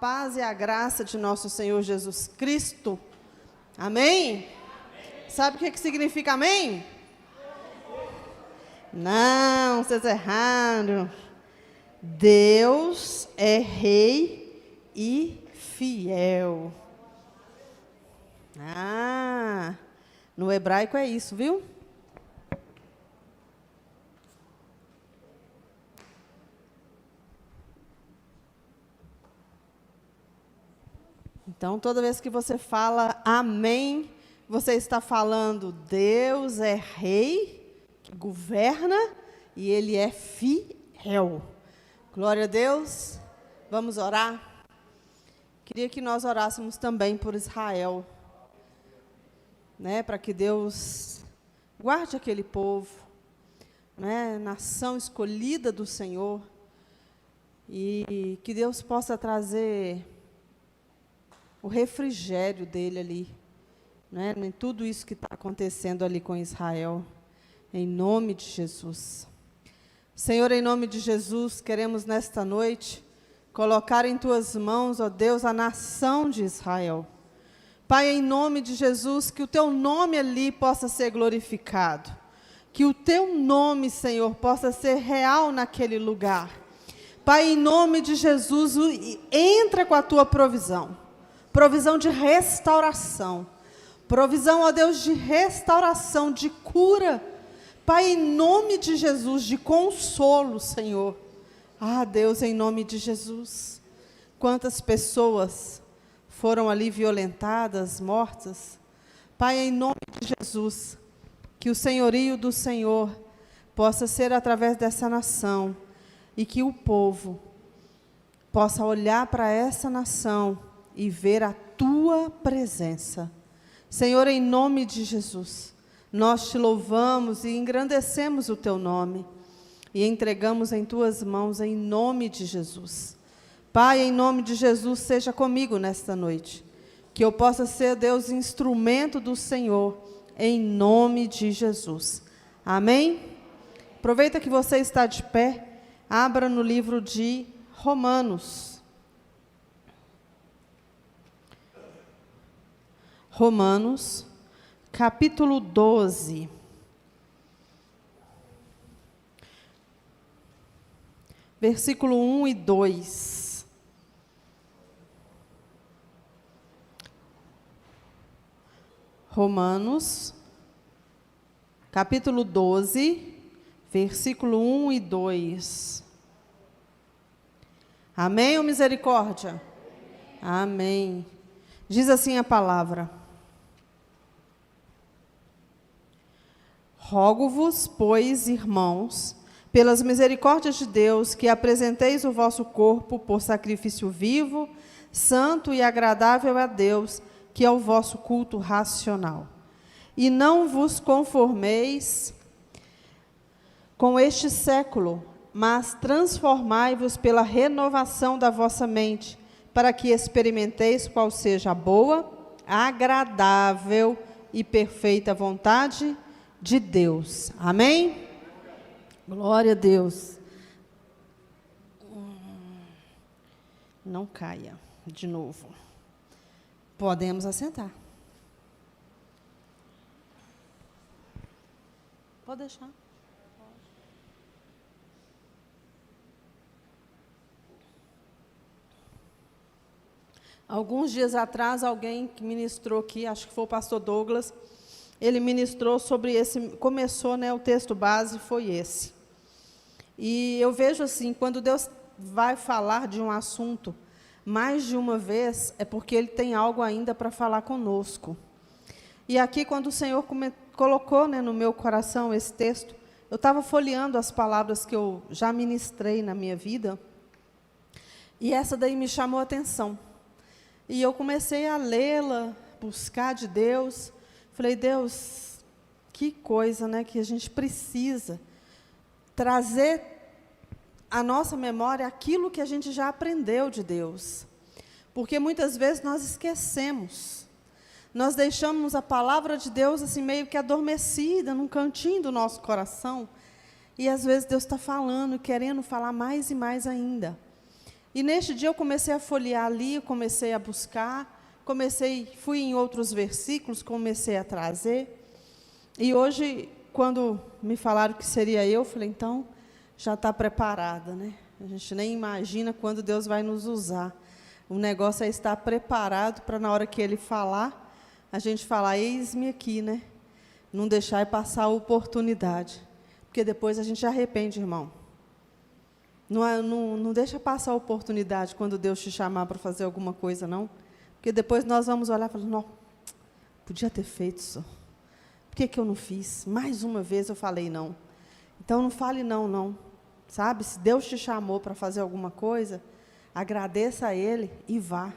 paz e a graça de nosso Senhor Jesus Cristo. Amém? Sabe o que significa amém? Não, vocês erraram. Deus é rei e fiel. No hebraico é isso, viu? Então, toda vez que você fala amém, você está falando Deus é rei, que governa, e Ele é fiel. Glória a Deus. Vamos orar? Queria que nós orássemos também por Israel, né, para que Deus guarde aquele povo, né, nação escolhida do Senhor, e que Deus possa trazer o refrigério dele ali, né, em tudo isso que está acontecendo ali com Israel, em nome de Jesus. Senhor, em nome de Jesus, queremos nesta noite colocar em tuas mãos, ó Deus, a nação de Israel. Pai, em nome de Jesus, que o teu nome ali possa ser glorificado, que o teu nome, Senhor, possa ser real naquele lugar. Pai, em nome de Jesus, entra com a tua provisão de restauração, provisão, ó Deus, de restauração, de cura, Pai, em nome de Jesus, de consolo, Senhor. Deus, em nome de Jesus, quantas pessoas foram ali violentadas, mortas. Pai, em nome de Jesus, que o senhorio do Senhor possa ser através dessa nação, e que o povo possa olhar para essa nação e ver a tua presença. Senhor, em nome de Jesus, nós te louvamos e engrandecemos o teu nome, e entregamos em tuas mãos, em nome de Jesus. Pai, em nome de Jesus, seja comigo nesta noite, que eu possa ser, Deus, instrumento do Senhor, em nome de Jesus. Amém? Aproveita que você está de pé, abra no livro de Romanos. Romanos, capítulo 12. Versículo 1 e 2. Romanos, capítulo 12, versículo 1 e 2. Amém ou misericórdia? Amém. Diz assim a palavra: rogo-vos, pois, irmãos, pelas misericórdias de Deus, que apresenteis o vosso corpo por sacrifício vivo, santo e agradável a Deus, que é o vosso culto racional. E não vos conformeis com este século, mas transformai-vos pela renovação da vossa mente, para que experimenteis qual seja a boa, agradável e perfeita vontade de Deus. Amém? Glória a Deus. Não caia de novo. Podemos assentar. Pode deixar. Alguns dias atrás, alguém que ministrou aqui, acho que foi o pastor Douglas, ele ministrou sobre esse, começou, né, o texto base foi esse. E eu vejo assim, quando Deus vai falar de um assunto mais de uma vez, é porque Ele tem algo ainda para falar conosco. E aqui, quando o Senhor colocou, né, no meu coração esse texto, eu estava folheando as palavras que eu já ministrei na minha vida, e essa daí me chamou a atenção. E eu comecei a lê-la, buscar de Deus. Falei, Deus, que coisa, né, que a gente precisa trazer à nossa memória aquilo que a gente já aprendeu de Deus. Porque muitas vezes nós esquecemos. Nós deixamos a palavra de Deus assim meio que adormecida num cantinho do nosso coração. E às vezes Deus está falando, querendo falar mais e mais ainda. E neste dia eu comecei a folhear ali, eu comecei a buscar, fui em outros versículos, comecei a trazer. E hoje, quando me falaram que seria eu falei, então, já está preparada, né? A gente nem imagina quando Deus vai nos usar. O negócio é estar preparado para, na hora que Ele falar, a gente falar, eis-me aqui, né? Não deixar passar a oportunidade. Porque depois a gente arrepende, irmão. Não deixa passar a oportunidade quando Deus te chamar para fazer alguma coisa, não. Porque depois nós vamos olhar e falar, não, podia ter feito isso. Por que eu não fiz? Mais uma vez eu falei não. Então, não fale não. Sabe? Se Deus te chamou para fazer alguma coisa, agradeça a Ele e vá.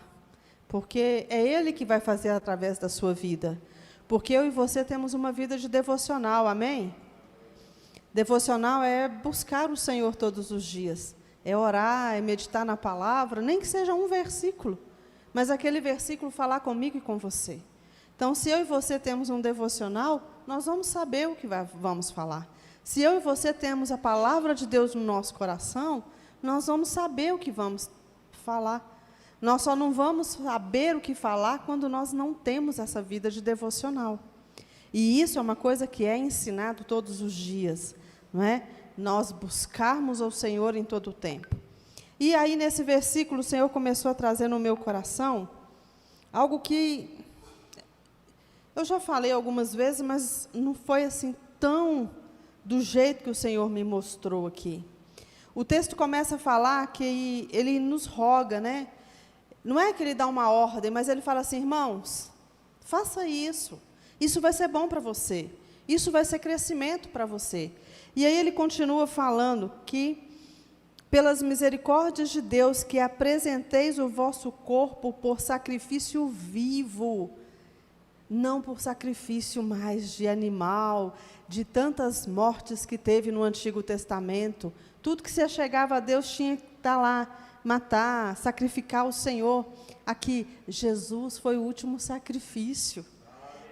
Porque é Ele que vai fazer através da sua vida. Porque eu e você temos uma vida de devocional, amém? Devocional é buscar o Senhor todos os dias. É orar, é meditar na palavra, nem que seja um versículo. Mas aquele versículo falar comigo e com você. Então, se eu e você temos um devocional, nós vamos saber o que vamos falar. Se eu e você temos a palavra de Deus no nosso coração, nós vamos saber o que vamos falar. Nós só não vamos saber o que falar quando nós não temos essa vida de devocional. E isso é uma coisa que é ensinado todos os dias, não é? Nós buscarmos ao Senhor em todo o tempo. E aí, nesse versículo, o Senhor começou a trazer no meu coração algo que eu já falei algumas vezes, mas não foi assim tão do jeito que o Senhor me mostrou aqui. O texto começa a falar que Ele nos roga, né? Não é que Ele dá uma ordem, mas Ele fala assim, irmãos, faça isso. Isso vai ser bom para você. Isso vai ser crescimento para você. E aí Ele continua falando que, pelas misericórdias de Deus, que apresenteis o vosso corpo por sacrifício vivo, não por sacrifício mais de animal, de tantas mortes que teve no Antigo Testamento. Tudo que se achegava a Deus tinha que estar lá, matar, sacrificar o Senhor. Aqui, Jesus foi o último sacrifício.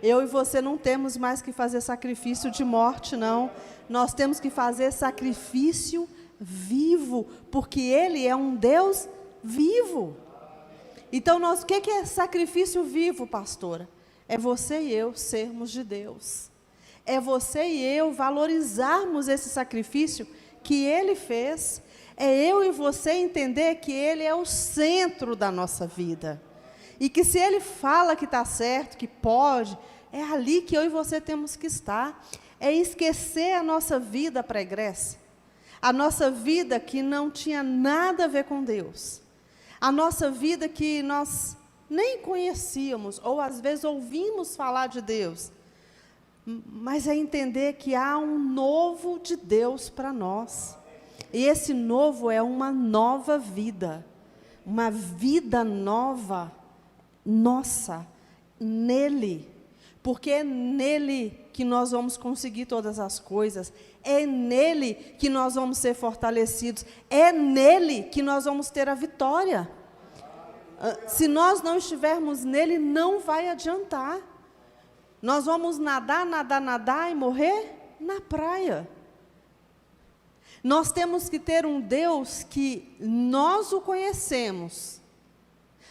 Eu e você não temos mais que fazer sacrifício de morte, não. Nós temos que fazer sacrifício vivo, porque Ele é um Deus vivo. Então, o que é sacrifício vivo, pastora? É você e eu sermos de Deus. É você e eu valorizarmos esse sacrifício que Ele fez. É eu e você entender que Ele é o centro da nossa vida. E que se Ele fala que está certo, que pode, é ali que eu e você temos que estar. É esquecer a nossa vida pregressa. A nossa vida que não tinha nada a ver com Deus. A nossa vida que nós nem conhecíamos, ou às vezes ouvimos falar de Deus, mas é entender que há um novo de Deus para nós, e esse novo é uma nova vida, uma vida nova, nossa, nele, porque é nele que nós vamos conseguir todas as coisas, é nele que nós vamos ser fortalecidos, é nele que nós vamos ter a vitória. Se nós não estivermos nele, não vai adiantar. Nós vamos nadar e morrer na praia. Nós temos que ter um Deus que nós o conhecemos,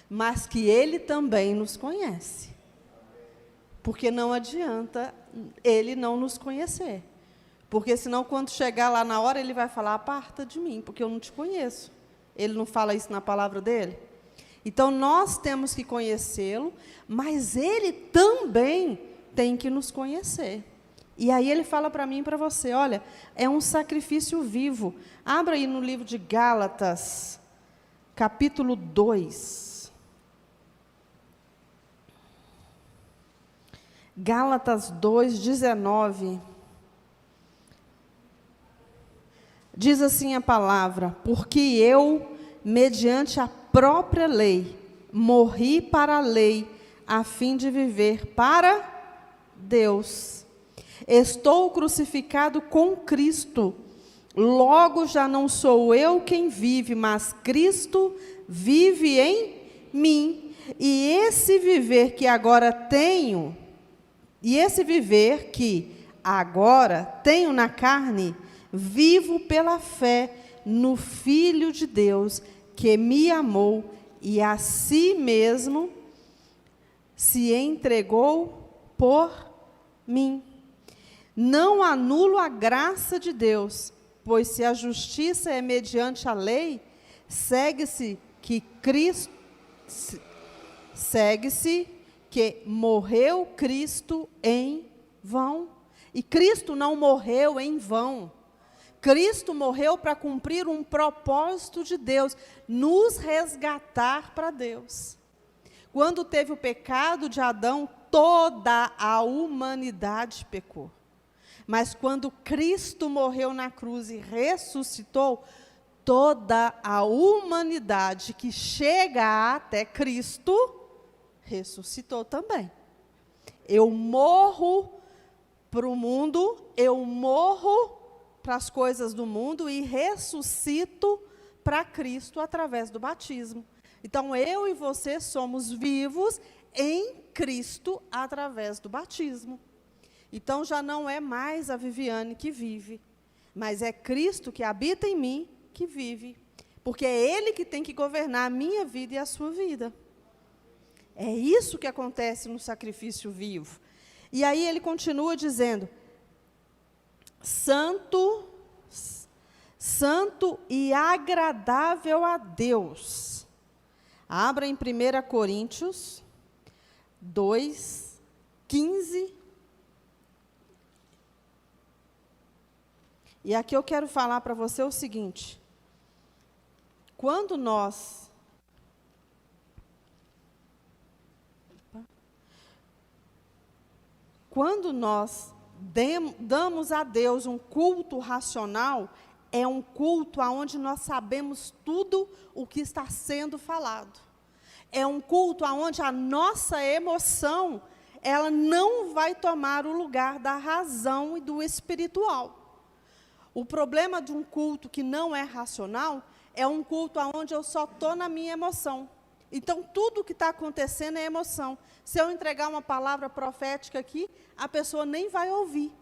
mas que Ele também nos conhece. Porque não adianta Ele não nos conhecer. Porque senão, quando chegar lá na hora, Ele vai falar, aparta de mim, porque eu não te conheço. Ele não fala isso na palavra dele? Então, nós temos que conhecê-lo, mas Ele também tem que nos conhecer. E aí Ele fala para mim e para você, olha, é um sacrifício vivo. Abra aí no livro de Gálatas, capítulo 2. Gálatas 2, 19. Diz assim a palavra, porque eu, mediante a própria lei, morri para a lei, a fim de viver para Deus. Estou crucificado com Cristo, logo já não sou eu quem vive, mas Cristo vive em mim. E esse viver que agora tenho na carne, vivo pela fé no Filho de Deus, que me amou e a si mesmo se entregou por mim. Não anulo a graça de Deus, pois se a justiça é mediante a lei, segue-se que morreu Cristo em vão. E Cristo não morreu em vão. Cristo morreu para cumprir um propósito de Deus, nos resgatar para Deus. Quando teve o pecado de Adão, toda a humanidade pecou. Mas quando Cristo morreu na cruz e ressuscitou, toda a humanidade que chega até Cristo, ressuscitou também. Eu morro para o mundo, eu morro para as coisas do mundo e ressuscito para Cristo através do batismo. Então, eu e você somos vivos em Cristo através do batismo. Então, já não é mais a Viviane que vive, mas é Cristo que habita em mim que vive. Porque é Ele que tem que governar a minha vida e a sua vida. É isso que acontece no sacrifício vivo. E aí ele continua dizendo, santo e agradável a Deus. Abra em 1 Coríntios 2, 15. E aqui eu quero falar para você o seguinte. Quando nós damos a Deus um culto racional, é um culto onde nós sabemos tudo o que está sendo falado. É um culto onde a nossa emoção, ela não vai tomar o lugar da razão e do espiritual. O problema de um culto que não é racional, é um culto onde eu só estou na minha emoção. Então, tudo o que está acontecendo é emoção. Se eu entregar uma palavra profética aqui, a pessoa nem vai ouvir.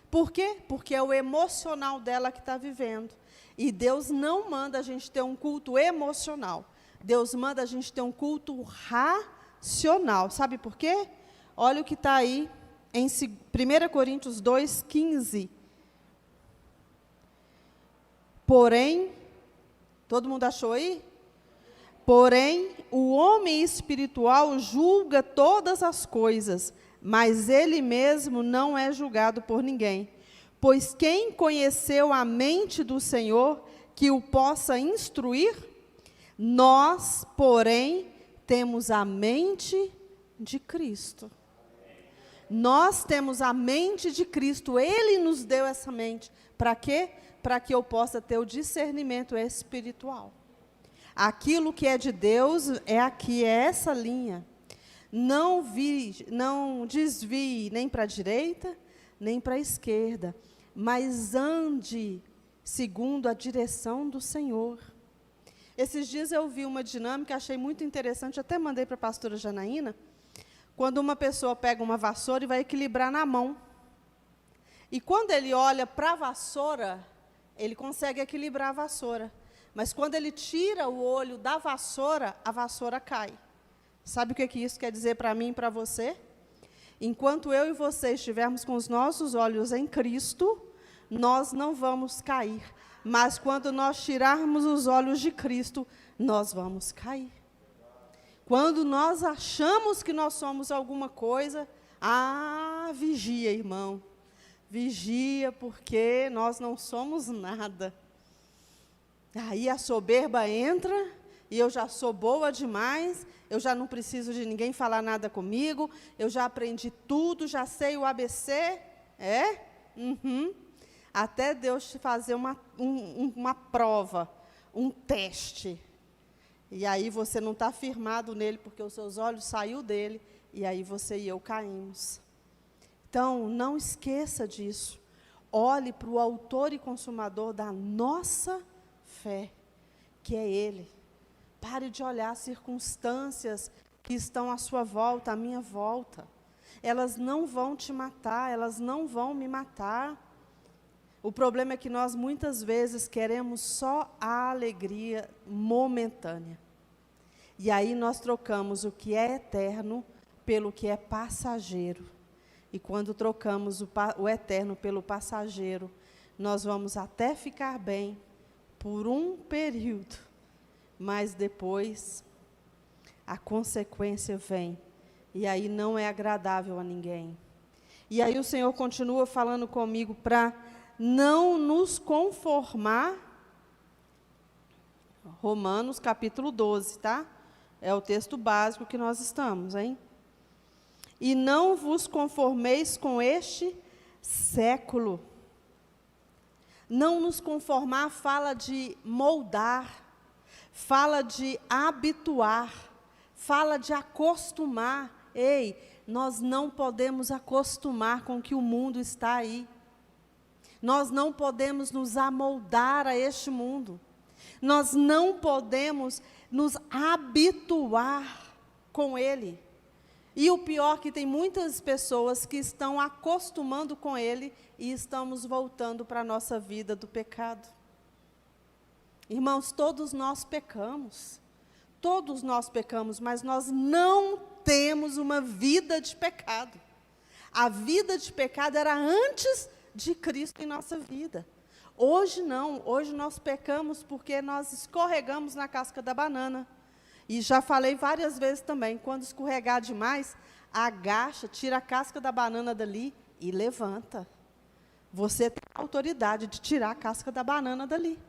Por quê? Porque é o emocional dela que está vivendo. E Deus não manda a gente ter um culto emocional. Deus manda a gente ter um culto racional. Sabe por quê? Olha o que está aí em 1 Coríntios 2, 15. Porém, todo mundo achou aí? Porém, o homem espiritual julga todas as coisas, mas ele mesmo não é julgado por ninguém. Pois quem conheceu a mente do Senhor, que o possa instruir? Nós, porém, temos a mente de Cristo. Nós temos a mente de Cristo. Ele nos deu essa mente. Para quê? Para que eu possa ter o discernimento espiritual. Aquilo que é de Deus é aqui, é essa linha. Não desvie nem para a direita, nem para a esquerda, mas ande segundo a direção do Senhor. Esses dias eu vi uma dinâmica, achei muito interessante, até mandei para a pastora Janaína, quando uma pessoa pega uma vassoura e vai equilibrar na mão. E quando ele olha para a vassoura, ele consegue equilibrar a vassoura. Mas quando ele tira o olho da vassoura, a vassoura cai. Sabe o que isso quer dizer para mim e para você? Enquanto eu e você estivermos com os nossos olhos em Cristo, nós não vamos cair. Mas quando nós tirarmos os olhos de Cristo, nós vamos cair. Quando nós achamos que nós somos alguma coisa, vigia, irmão. Vigia, porque nós não somos nada. Aí a soberba entra, e eu já sou boa demais, eu já não preciso de ninguém falar nada comigo, eu já aprendi tudo, já sei o ABC, até Deus te fazer uma prova, um teste. E aí você não está firmado nele, porque os seus olhos saíram dele, e aí você e eu caímos. Então, não esqueça disso. Olhe para o autor e consumador da nossa fé, que é Ele. Pare de olhar as circunstâncias que estão à sua volta, à minha volta. Elas não vão te matar, elas não vão me matar. O problema é que nós, muitas vezes, queremos só a alegria momentânea. E aí nós trocamos o que é eterno pelo que é passageiro. E quando trocamos o eterno pelo passageiro, nós vamos até ficar bem por um período, mas depois a consequência vem, e aí não é agradável a ninguém. E aí o Senhor continua falando comigo para não nos conformar. Romanos capítulo 12, tá? É o texto básico que nós estamos, hein? E não vos conformeis com este século. Não nos conformar fala de moldar, fala de habituar, fala de acostumar. Ei, nós não podemos acostumar com que o mundo está aí. Nós não podemos nos amoldar a este mundo. Nós não podemos nos habituar com ele. E o pior é que tem muitas pessoas que estão acostumando com ele e estamos voltando para a nossa vida do pecado. Irmãos, todos nós pecamos, mas nós não temos uma vida de pecado. A vida de pecado era antes de Cristo em nossa vida. Hoje não, hoje nós pecamos porque nós escorregamos na casca da banana. E já falei várias vezes também, quando escorregar demais, agacha, tira a casca da banana dali e levanta. Você tem a autoridade de tirar a casca da banana dali.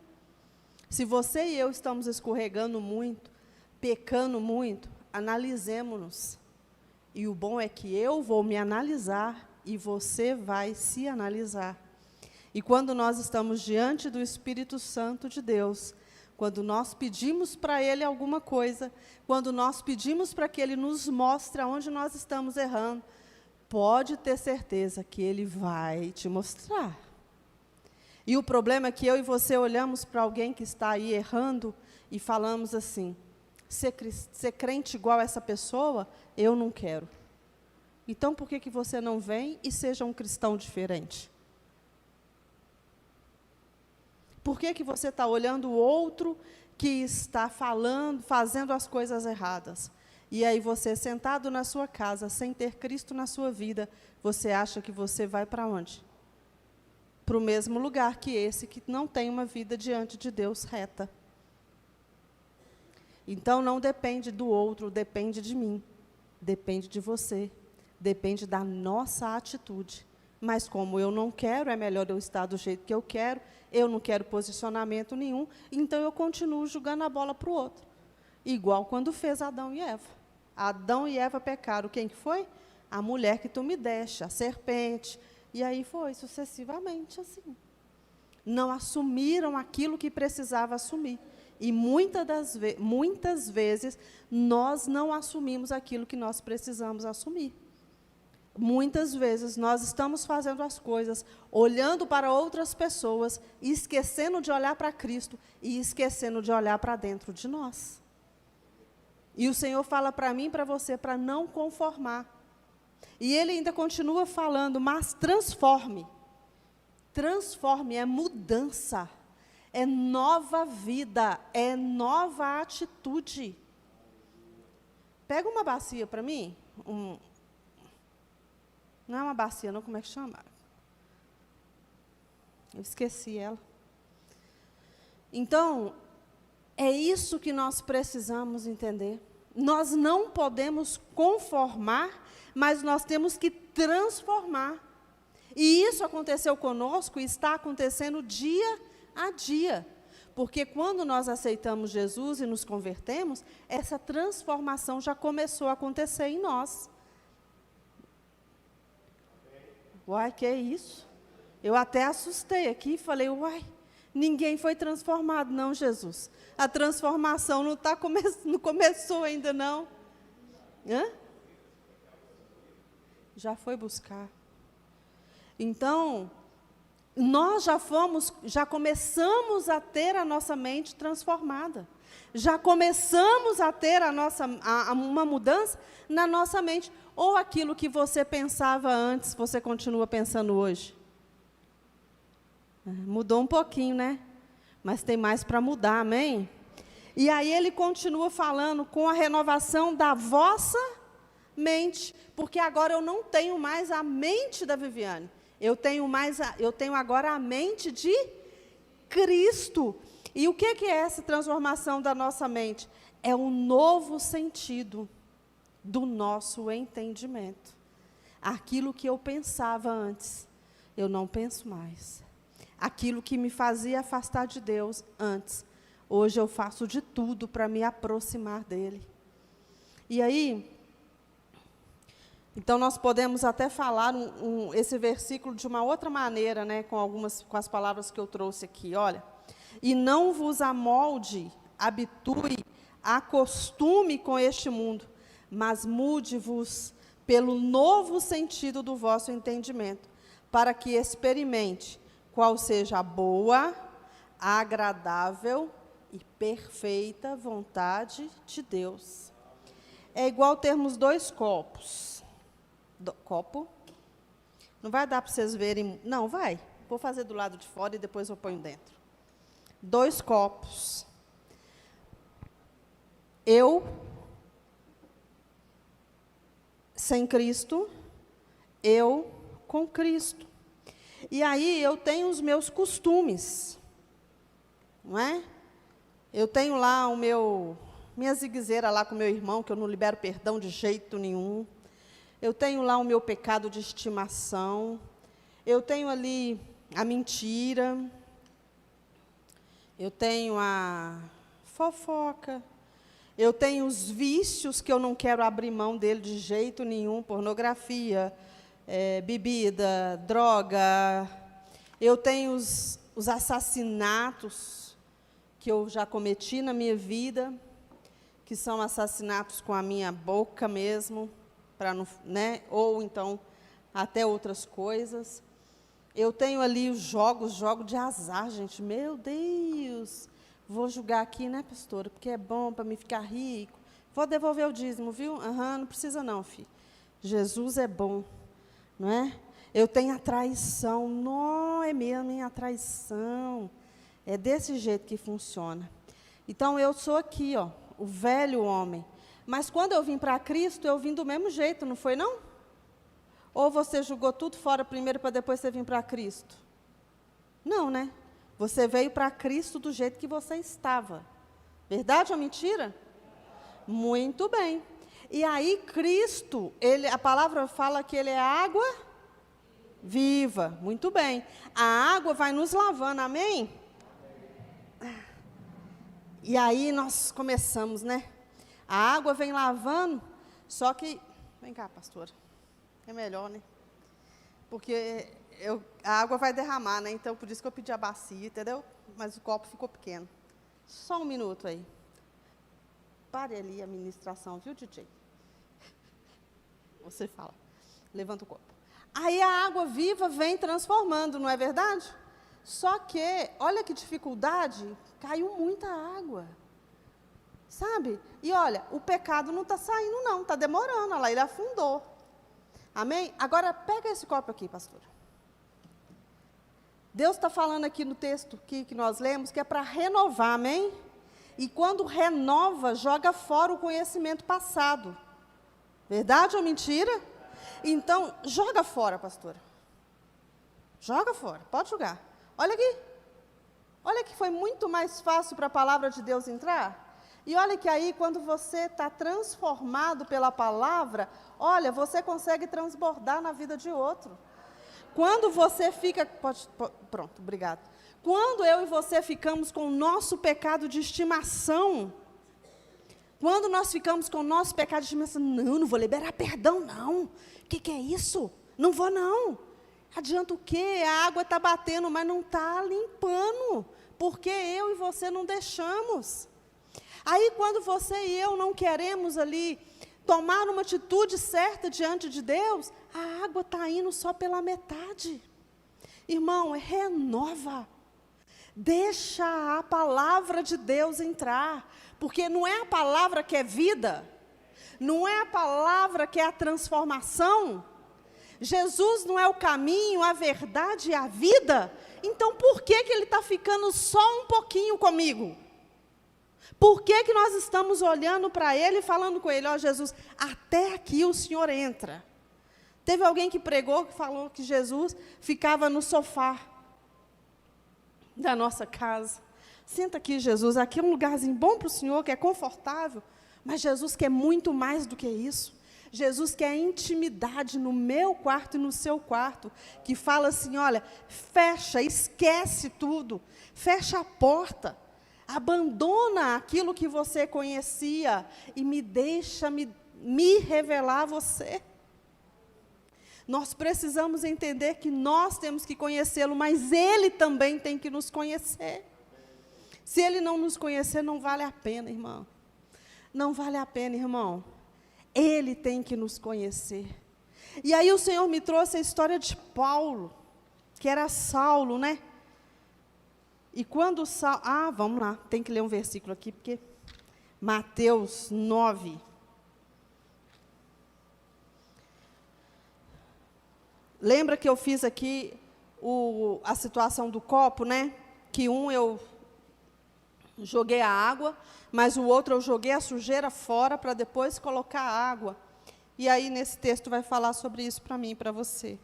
Se você e eu estamos escorregando muito, pecando muito, analisemos-nos. E o bom é que eu vou me analisar e você vai se analisar. E quando nós estamos diante do Espírito Santo de Deus, quando nós pedimos para Ele alguma coisa, quando nós pedimos para que Ele nos mostre onde nós estamos errando, pode ter certeza que Ele vai te mostrar. E o problema é que eu e você olhamos para alguém que está aí errando e falamos assim, ser crente igual a essa pessoa, eu não quero. Então, por que você não vem e seja um cristão diferente? Por que você está olhando o outro que está fazendo as coisas erradas? E aí você, sentado na sua casa, sem ter Cristo na sua vida, você acha que você vai para onde? Para o mesmo lugar que esse, que não tem uma vida diante de Deus reta. Então, não depende do outro, depende de mim. Depende de você. Depende da nossa atitude. Mas como eu não quero, é melhor eu estar do jeito que eu quero, eu não quero posicionamento nenhum, então eu continuo jogando a bola para o outro. Igual quando fez Adão e Eva. Adão e Eva pecaram. Quem que foi? A mulher que tu me deste, a serpente. E aí foi sucessivamente assim. Não assumiram aquilo que precisava assumir. E muitas vezes nós não assumimos aquilo que nós precisamos assumir. Muitas vezes nós estamos fazendo as coisas, olhando para outras pessoas, e esquecendo de olhar para Cristo, e esquecendo de olhar para dentro de nós. E o Senhor fala para mim e para você, para não conformar. E Ele ainda continua falando, mas transforme. Transforme, é mudança, é nova vida, é nova atitude. Pega uma bacia para mim, não é uma bacia, não, como é que chama? Eu esqueci ela. Então, é isso que nós precisamos entender. Nós não podemos conformar, mas nós temos que transformar. E isso aconteceu conosco e está acontecendo dia a dia. Porque quando nós aceitamos Jesus e nos convertemos, essa transformação já começou a acontecer em nós. Uai, que é isso? Eu até assustei aqui e falei, uai, ninguém foi transformado, não, Jesus. A transformação não começou ainda, não. Hã? Já foi buscar. Então, nós já começamos a ter a nossa mente transformada. Já começamos a ter uma mudança na nossa mente. Ou aquilo que você pensava antes, você continua pensando hoje? Mudou um pouquinho, né? Mas tem mais para mudar, amém? E aí ele continua falando com a renovação da vossa mente, porque agora eu não tenho mais a mente da Viviane, eu tenho agora a mente de Cristo. E o que é essa transformação da nossa mente? É um novo sentido do nosso entendimento. Aquilo que eu pensava antes, eu não penso mais. Aquilo que me fazia afastar de Deus antes, hoje eu faço de tudo para me aproximar dEle. E aí, então nós podemos até falar esse versículo de uma outra maneira, né, com as palavras que eu trouxe aqui. Olha, e não vos amolde, habitue, acostume com este mundo, mas mude-vos pelo novo sentido do vosso entendimento, para que experimente qual seja a boa, agradável e perfeita vontade de Deus. É igual termos 2 copos. Copo? Não vai dar para vocês verem. Não, vai. Vou fazer do lado de fora e depois eu ponho dentro. 2 copos. Eu, sem Cristo, eu com Cristo. E aí eu tenho os meus costumes, não é? Eu tenho lá minha ziguezeira lá com meu irmão, que eu não libero perdão de jeito nenhum. Eu tenho lá o meu pecado de estimação. Eu tenho ali a mentira. Eu tenho a fofoca. Eu tenho os vícios que eu não quero abrir mão dele de jeito nenhum, pornografia, bebida, droga. Eu tenho os assassinatos que eu já cometi na minha vida, que são assassinatos com a minha boca mesmo, né? Ou então até outras coisas. Eu tenho ali os jogos de azar, gente. Meu Deus! Vou julgar aqui, né, pastora? Porque é bom para me ficar rico. Vou devolver o dízimo, viu? Não precisa não, filho. Jesus é bom, não é? Eu tenho a traição. Não, é mesmo, hein, a traição. É desse jeito que funciona. Então, eu sou aqui, ó, o velho homem. Mas quando eu vim para Cristo, eu vim do mesmo jeito, não foi, não? Ou você jogou tudo fora primeiro para depois você vir para Cristo? Não, né? Você veio para Cristo do jeito que você estava. Verdade ou mentira? Muito bem. E aí, Cristo, a palavra fala que Ele é água viva. Muito bem. A água vai nos lavando, amém? E aí nós começamos, né? A água vem lavando, só que... Vem cá, pastora. É melhor, né? Porque a água vai derramar, né? Então, por isso que eu pedi a bacia, entendeu? Mas o copo ficou pequeno. Só um minuto aí. Pare ali a ministração, viu, DJ? Você fala. Levanta o copo. Aí a água viva vem transformando, não é verdade? Só que, olha que dificuldade, caiu muita água. Sabe? E olha, o pecado não está saindo, não. Está demorando, olha lá, ele afundou. Amém? Agora, pega esse copo aqui, pastora. Deus está falando aqui no texto que nós lemos, que é para renovar, amém? E quando renova, joga fora o conhecimento passado. Verdade ou mentira? Então, joga fora, pastora. Joga fora, pode jogar. Olha aqui. Olha que foi muito mais fácil para a palavra de Deus entrar. E olha que aí, quando você está transformado pela palavra, olha, você consegue transbordar na vida de outro. Quando você fica... pronto, obrigado. Quando eu e você ficamos com o nosso pecado de estimação, quando nós ficamos com o nosso pecado de estimação, não vou liberar perdão, não. O que é isso? Não vou, não. Adianta o quê? A água está batendo, mas não está limpando, porque eu e você não deixamos. Aí, quando você e eu não queremos ali tomar uma atitude certa diante de Deus, a água está indo só pela metade. Irmão, renova. Deixa a palavra de Deus entrar, porque não é a palavra que é vida, não é a palavra que é a transformação. Jesus não é o caminho, a verdade e a vida? Então por que Ele está ficando só um pouquinho comigo? Por que nós estamos olhando para Ele e falando com Ele, ó Jesus, até aqui o Senhor entra? Teve alguém que pregou, que falou que Jesus ficava no sofá da nossa casa. Senta aqui, Jesus, aqui é um lugarzinho bom para o Senhor, que é confortável, mas Jesus quer muito mais do que isso. Jesus quer intimidade no meu quarto e no seu quarto, que fala assim, olha, fecha, esquece tudo, fecha a porta, abandona aquilo que você conhecia e me deixa me revelar você. Nós precisamos entender que nós temos que conhecê-lo, mas Ele também tem que nos conhecer. Se Ele não nos conhecer, não vale a pena, irmão. Não vale a pena, irmão. Ele tem que nos conhecer. E aí o Senhor me trouxe a história de Paulo, que era Saulo, né? E quando Saulo... vamos lá, tem que ler um versículo aqui, porque... Mateus 9... Lembra que eu fiz aqui a situação do copo, né? Que um eu joguei a água, mas o outro eu joguei a sujeira fora para depois colocar a água. E aí, nesse texto, vai falar sobre isso para mim e para você.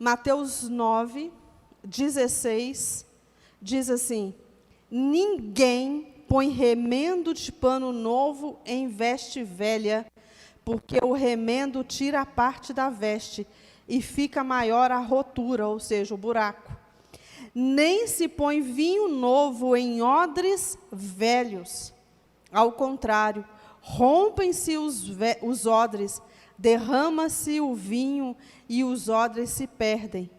Mateus 9, 16, diz assim, ninguém põe remendo de pano novo em veste velha, porque o remendo tira a parte da veste e fica maior a rotura, ou seja, o buraco. Nem se põe vinho novo em odres velhos. Ao contrário, rompem-se os odres, derrama-se o vinho e os odres se perdem.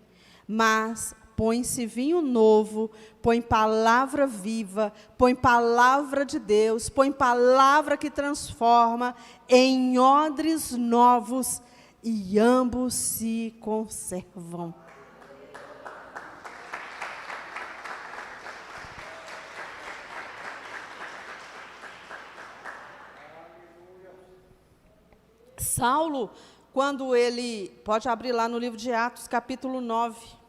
Mas põe-se vinho novo, põe palavra viva, põe palavra de Deus, põe palavra que transforma em odres novos e ambos se conservam. Saulo, quando ele, pode abrir lá no livro de Atos, capítulo 9.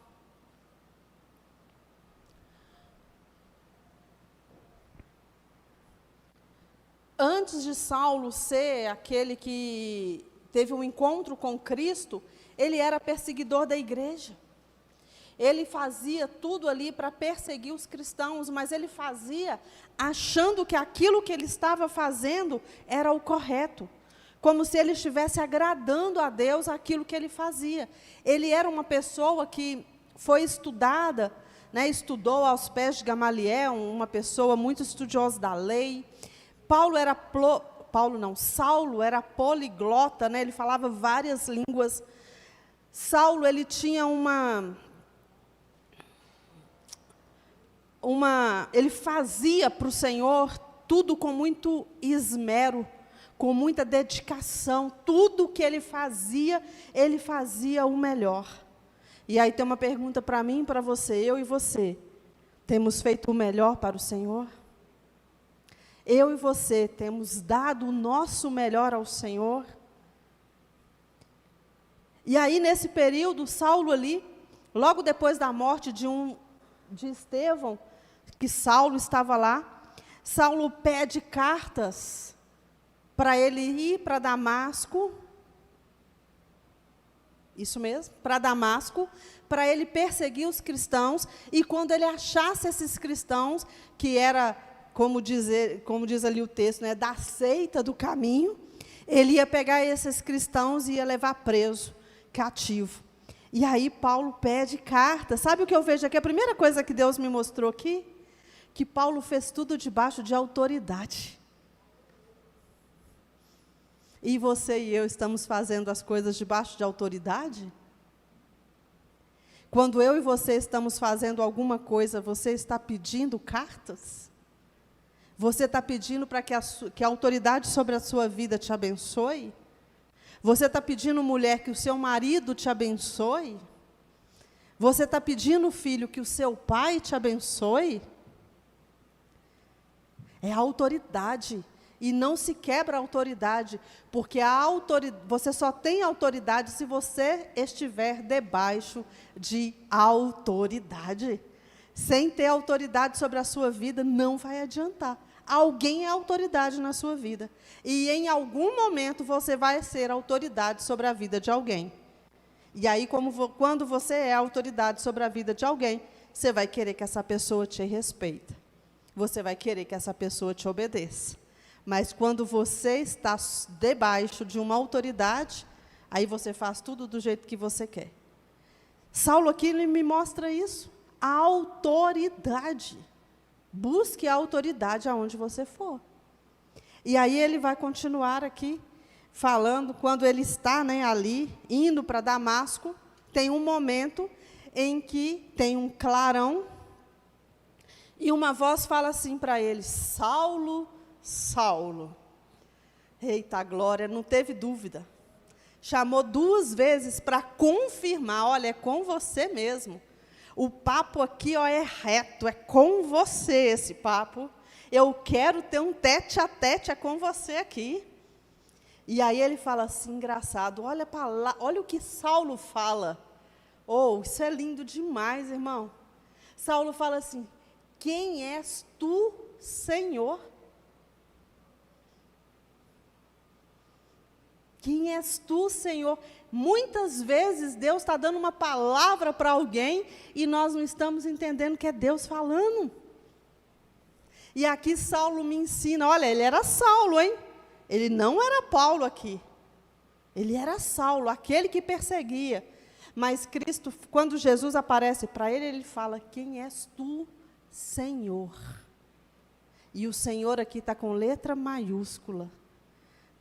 Antes de Saulo ser aquele que teve um encontro com Cristo, ele era perseguidor da igreja. Ele fazia tudo ali para perseguir os cristãos, mas ele fazia achando que aquilo que ele estava fazendo era o correto, como se ele estivesse agradando a Deus aquilo que ele fazia. Ele era uma pessoa que foi estudada, né, estudou aos pés de Gamaliel, uma pessoa muito estudiosa da lei. Saulo era poliglota, né? Ele falava várias línguas. Saulo, ele tinha ele fazia para o Senhor tudo com muito esmero, com muita dedicação. Tudo que ele fazia o melhor. E aí tem uma pergunta para mim e para você, eu e você. Temos feito o melhor para o Senhor? Eu e você temos dado o nosso melhor ao Senhor? E aí, nesse período, Saulo ali, logo depois da morte de Estevão, que Saulo estava lá, Saulo pede cartas para ele ir para Damasco, isso mesmo, para Damasco, para ele perseguir os cristãos, e quando ele achasse esses cristãos, que era... como diz ali o texto, né, da seita do caminho, ele ia pegar esses cristãos e ia levar preso, cativo. E aí Paulo pede carta. Sabe o que eu vejo aqui? A primeira coisa que Deus me mostrou aqui, que Paulo fez tudo debaixo de autoridade. E você e eu estamos fazendo as coisas debaixo de autoridade? Quando eu e você estamos fazendo alguma coisa, você está pedindo cartas? Você está pedindo para que a autoridade sobre a sua vida te abençoe? Você está pedindo, mulher, que o seu marido te abençoe? Você está pedindo, filho, que o seu pai te abençoe? É a autoridade. E não se quebra a autoridade, porque você só tem autoridade se você estiver debaixo de autoridade. Sem ter autoridade sobre a sua vida, não vai adiantar. Alguém é autoridade na sua vida. E em algum momento você vai ser autoridade sobre a vida de alguém. E aí, quando você é autoridade sobre a vida de alguém, você vai querer que essa pessoa te respeite. Você vai querer que essa pessoa te obedeça. Mas quando você está debaixo de uma autoridade, aí você faz tudo do jeito que você quer. Saulo aqui ele me mostra isso. A autoridade. Busque a autoridade aonde você for. E aí ele vai continuar aqui, falando, quando ele está, né, ali, indo para Damasco, tem um momento em que tem um clarão, e uma voz fala assim para ele, Saulo, Saulo. Eita glória, não teve dúvida. Chamou 2 vezes para confirmar, olha, é com você mesmo. O papo aqui, ó, é reto, é com você esse papo. Eu quero ter um tete a tete, é com você aqui. E aí ele fala assim, engraçado, olha para lá, olha o que Saulo fala. Oh, isso é lindo demais, irmão. Saulo fala assim, quem és tu, Senhor? Quem és tu, Senhor? Muitas vezes Deus está dando uma palavra para alguém e nós não estamos entendendo que é Deus falando. E aqui Saulo me ensina, olha, ele era Saulo, hein? Ele não era Paulo aqui. Ele era Saulo, aquele que perseguia. Mas Cristo, quando Jesus aparece para ele, ele fala, quem és tu, Senhor? E o Senhor aqui está com letra maiúscula,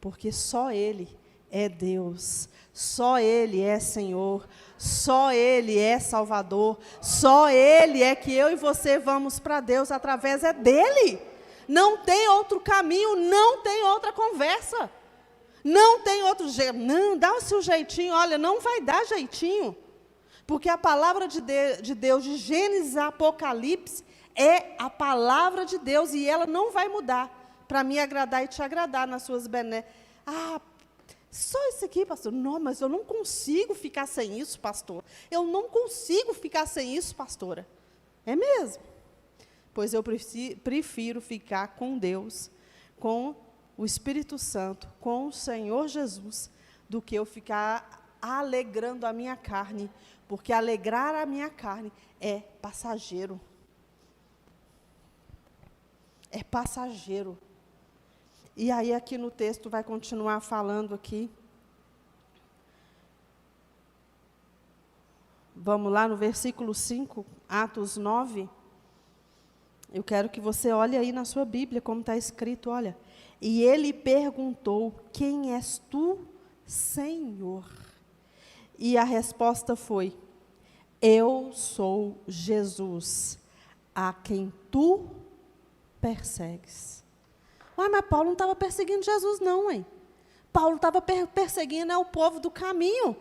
porque só Ele é Deus, só Ele é Senhor, só Ele é Salvador, só Ele é que eu e você vamos para Deus através dEle. Não tem outro caminho, não tem outra conversa, não tem outro jeito, não, dá o seu jeitinho, olha, não vai dar jeitinho, porque a palavra de Deus, de Gênesis a Apocalipse, é a palavra de Deus, e ela não vai mudar, para me agradar e te agradar nas suas só isso aqui, pastor. Não, mas eu não consigo ficar sem isso, pastor. Eu não consigo ficar sem isso, pastora. É mesmo? Pois eu prefiro ficar com Deus, com o Espírito Santo, com o Senhor Jesus, do que eu ficar alegrando a minha carne, porque alegrar a minha carne é passageiro. É passageiro. E aí aqui no texto vai continuar falando aqui. Vamos lá no versículo 5, Atos 9. Eu quero que você olhe aí na sua Bíblia, como está escrito, olha. E ele perguntou, quem és tu, Senhor? E a resposta foi, eu sou Jesus, a quem tu persegues. Mas Paulo não estava perseguindo Jesus, não, hein? Paulo estava perseguindo o povo do caminho.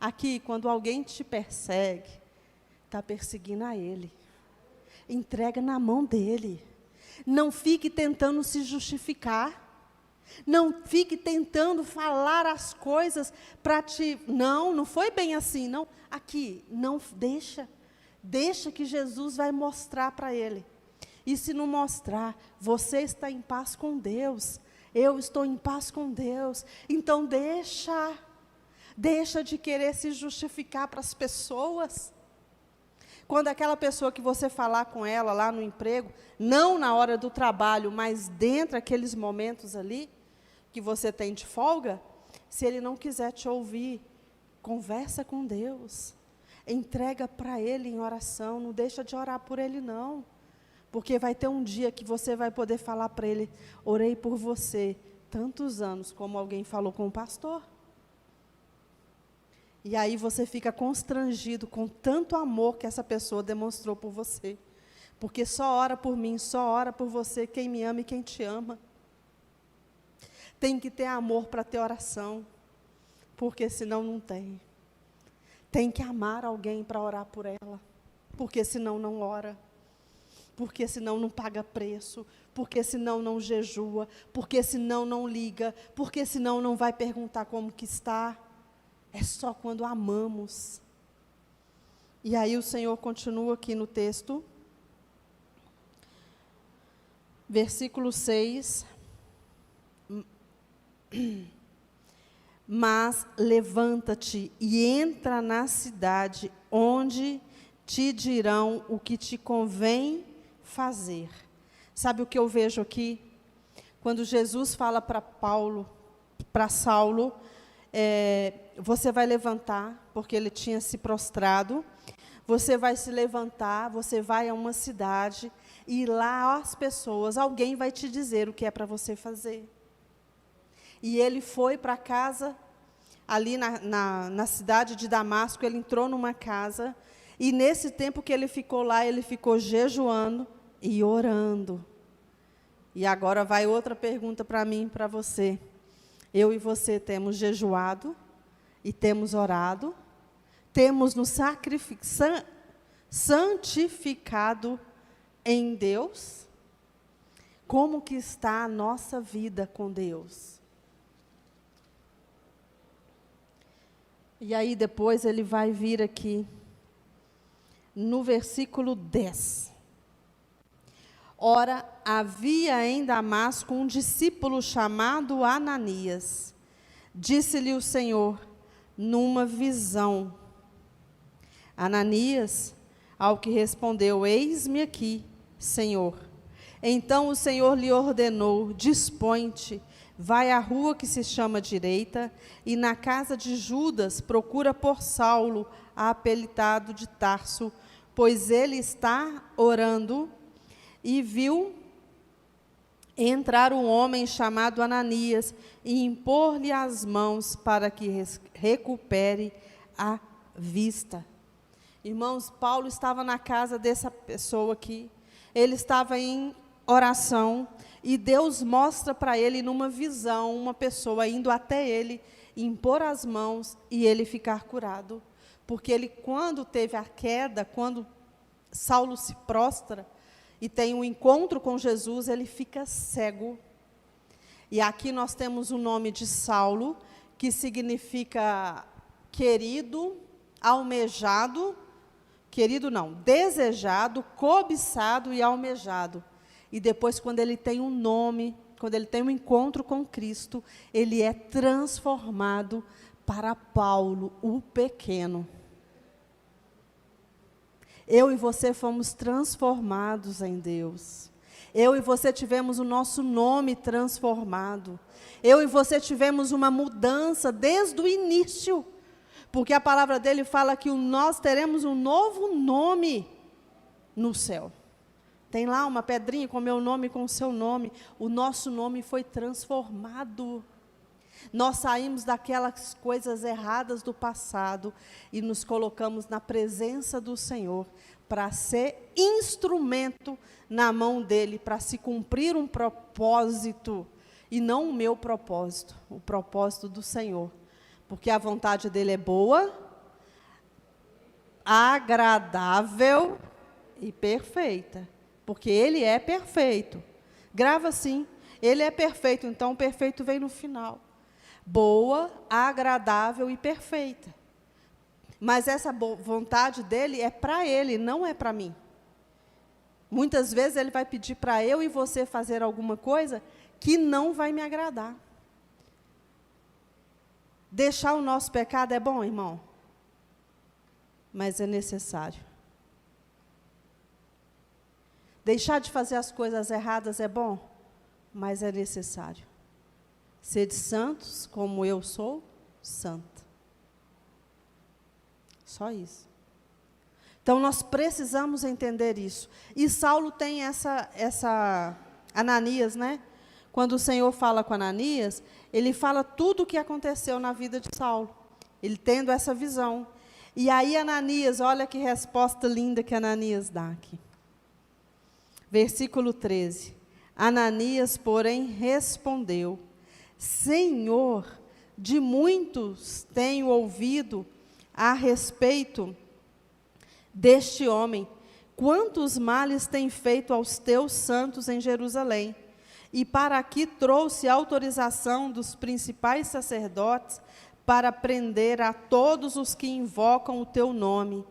Aqui, quando alguém te persegue, está perseguindo a ele. Entrega na mão dele. Não fique tentando se justificar. Não fique tentando falar as coisas para te... Não foi bem assim, não. Aqui, não deixa. Deixa que Jesus vai mostrar para ele. E se não mostrar, você está em paz com Deus, eu estou em paz com Deus, então deixa de querer se justificar para as pessoas. Quando aquela pessoa que você falar com ela lá no emprego, não na hora do trabalho, mas dentro daqueles momentos ali, que você tem de folga, se ele não quiser te ouvir, conversa com Deus, entrega para Ele em oração, não deixa de orar por ele não. Porque vai ter um dia que você vai poder falar para ele, orei por você tantos anos, como alguém falou com o pastor. E aí você fica constrangido com tanto amor que essa pessoa demonstrou por você. Porque só ora por mim, só ora por você, quem me ama e quem te ama. Tem que ter amor para ter oração, porque senão não tem. Tem que amar alguém para orar por ela, porque senão não ora. porque senão não paga preço, porque senão não jejua, porque senão não liga, porque senão não vai perguntar como que está. É só quando amamos. E aí o Senhor continua aqui no texto, versículo 6. Mas levanta-te e entra na cidade, onde te dirão o que te convém fazer. Sabe o que eu vejo aqui? Quando Jesus fala para Saulo, você vai levantar, porque ele tinha se prostrado, você vai se levantar, você vai a uma cidade, e lá as pessoas, alguém vai te dizer o que é para você fazer. E ele foi para a casa, ali na cidade de Damasco, ele entrou numa casa, e nesse tempo que ele ficou lá, ele ficou jejuando e orando. E agora vai outra pergunta para mim e para você. Eu e você temos jejuado e temos orado, temos nos santificado em Deus? Como que está a nossa vida com Deus? E aí depois ele vai vir aqui, no versículo 10. Ora, havia em Damasco um discípulo chamado Ananias. Disse-lhe o Senhor, numa visão: Ananias, ao que respondeu: eis-me aqui, Senhor. Então o Senhor lhe ordenou: dispõe-te, vai à rua que se chama Direita, e na casa de Judas procura por Saulo, apelidado de Tarso, pois ele está orando. E viu entrar um homem chamado Ananias e impor-lhe as mãos para que recupere a vista. Irmãos, Paulo estava na casa dessa pessoa aqui, ele estava em oração, e Deus mostra para ele numa visão, uma pessoa indo até ele, impor as mãos e ele ficar curado. Porque ele, quando teve a queda, quando Saulo se prostra, e tem um encontro com Jesus, ele fica cego. E aqui nós temos o nome de Saulo, que significa querido, almejado, querido não, desejado, cobiçado e almejado. E depois, quando ele tem um nome, quando ele tem um encontro com Cristo, ele é transformado para Paulo, o pequeno. Eu e você fomos transformados em Deus. Eu e você tivemos o nosso nome transformado. Eu e você tivemos uma mudança desde o início. Porque a palavra dele fala que nós teremos um novo nome no céu. Tem lá uma pedrinha com meu nome e com o seu nome. O nosso nome foi transformado. Nós saímos daquelas coisas erradas do passado e nos colocamos na presença do Senhor para ser instrumento na mão dele, para se cumprir um propósito, e não o meu propósito, o propósito do Senhor. Porque a vontade dele é boa, agradável e perfeita. Porque ele é perfeito. Grava assim, ele é perfeito, então o perfeito vem no final. Boa, agradável e perfeita. Mas essa vontade dele é para ele, não é para mim. Muitas vezes ele vai pedir para eu e você fazer alguma coisa que não vai me agradar. Deixar o nosso pecado é bom, irmão? Mas é necessário. Deixar de fazer as coisas erradas é bom? Mas é necessário. Sede santos, como eu sou santa. Só isso. Então, nós precisamos entender isso. E Saulo tem essa Ananias, né? Quando o Senhor fala com Ananias, ele fala tudo o que aconteceu na vida de Saulo. Ele tendo essa visão. E aí Ananias, olha que resposta linda que Ananias dá aqui. Versículo 13. Ananias, porém, respondeu: Senhor, de muitos tenho ouvido a respeito deste homem, quantos males tem feito aos teus santos em Jerusalém. E para aqui trouxe autorização dos principais sacerdotes para prender a todos os que invocam o teu nome.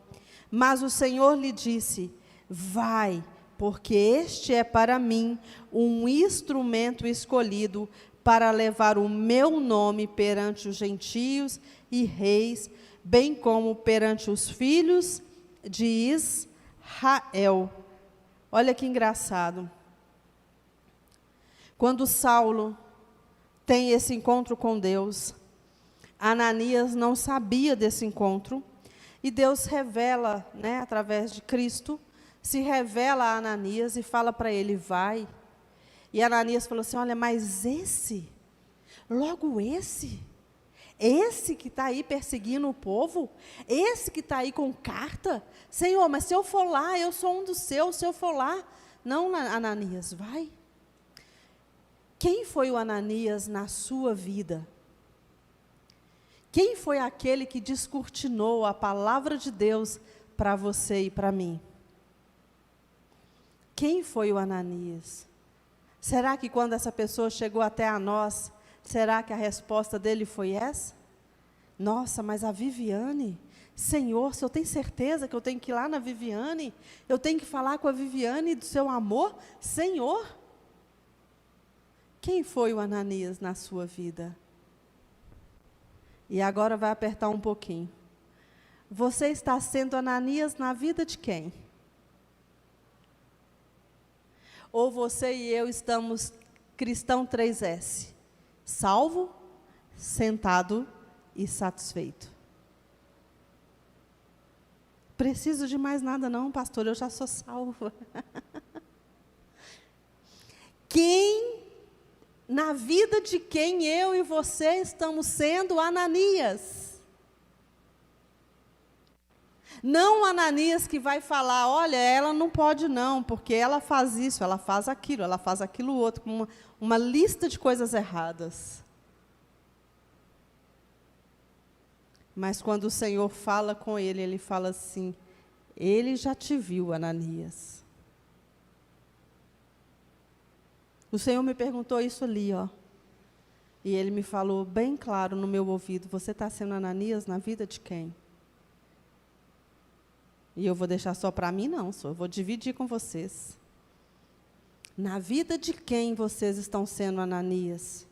Mas o Senhor lhe disse: vai, porque este é para mim um instrumento escolhido para levar o meu nome perante os gentios e reis, bem como perante os filhos de Israel. Olha que engraçado. Quando Saulo tem esse encontro com Deus, Ananias não sabia desse encontro, e Deus revela, através de Cristo, se revela a Ananias e fala para ele: vai. E Ananias falou assim: olha, mas logo esse que está aí perseguindo o povo, esse que está aí com carta, Senhor, mas se eu for lá, eu sou um dos seus, se eu for lá. Não, Ananias, vai. Quem foi o Ananias na sua vida? Quem foi aquele que descortinou a palavra de Deus para você e para mim? Quem foi o Ananias? Será que quando essa pessoa chegou até a nós, será que a resposta dele foi essa? Nossa, mas a Viviane, Senhor, se eu tenho certeza que eu tenho que ir lá na Viviane, eu tenho que falar com a Viviane do seu amor, Senhor. Quem foi o Ananias na sua vida? E agora vai apertar um pouquinho. Você está sendo Ananias na vida de quem? Ou você e eu estamos cristão 3S? Salvo, sentado e satisfeito. Preciso de mais nada não, pastor, eu já sou salvo. Na vida de quem eu e você estamos sendo Ananias? Não Ananias que vai falar: olha, ela não pode não, porque ela faz isso, ela faz aquilo outro, com uma lista de coisas erradas. Mas quando o Senhor fala com ele, ele fala assim: ele já te viu, Ananias. O Senhor me perguntou isso ali, e Ele me falou bem claro no meu ouvido: você está sendo Ananias na vida de quem? E eu vou deixar só para mim não, eu vou dividir com vocês. Na vida de quem vocês estão sendo Ananias?